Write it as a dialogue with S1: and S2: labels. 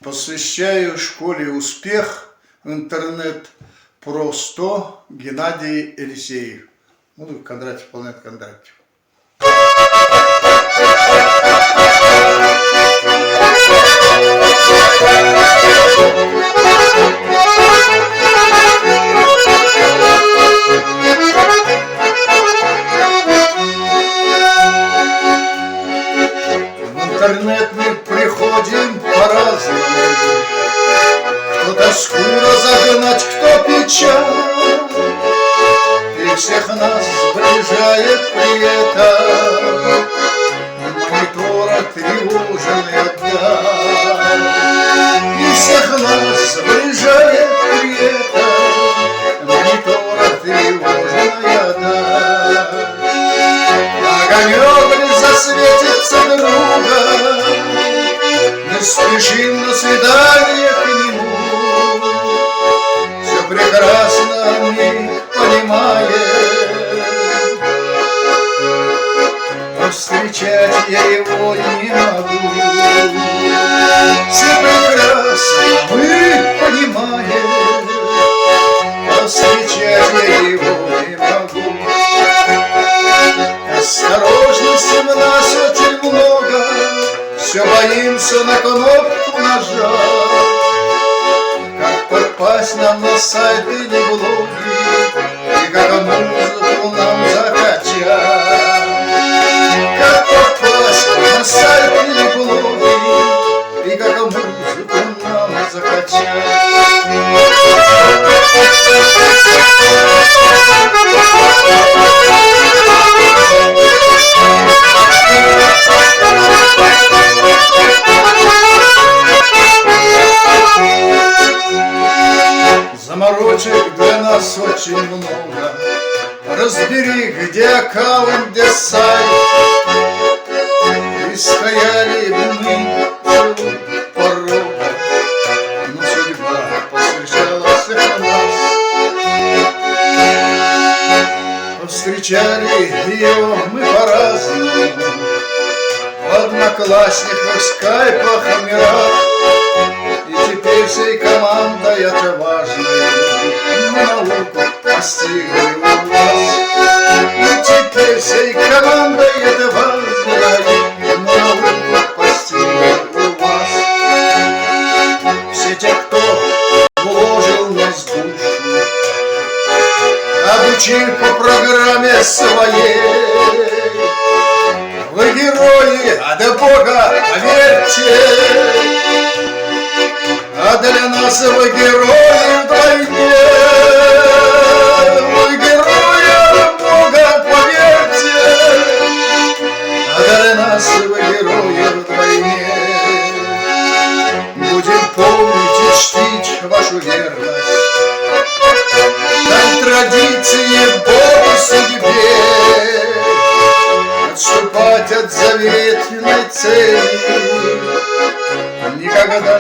S1: Посвящаю школе «Успех» в интернет про 100 Геннадий Елисеев. Ну, Кондратьев, Полнет Кондратьев. В интернет мы приходим по-разному. Кто тоску разогнать, кто печаль, и всех нас сближает при этом монитора тревожная даль. И всех нас сближает при этом монитора тревожная даль. Огонек лишь засветится друга, мы спешим на свидание к нему. Все прекрасно мы понимаем, но встречать я его не могу. Все прекрасно мы понимаем, но встречать я его не могу. Осторожности в нас очень много, все боимся на кнопку нажать. Как попасть нам на сайт или блоги, и как музыку нам закачать. Как попасть на сайт или блоги, и как музыку нам закачать. Заморочек для нас очень много. Разбери, где аккаунт, где сайт. И стояли бы мы целую порога, но судьба повстречала всех нас. Повстречали ее мы по-разному, в Одноклассниках, Скайпах, Мирах. И теперь всей командой отважной мы науку постигли у вас. И теперь всей командой отважной мы науку постигли у вас. Все те, кто вложил в нас душу, обучил по программе своей. Вы герои, а до Бога поверьте, а для нас вы герои вдвойне. Вы герои Бога, поверьте, а для нас вы герои вдвойне. Будем помнить и чтить вашу верность, дань традиции, Богу, судьбе, отступать от заветной цели никогда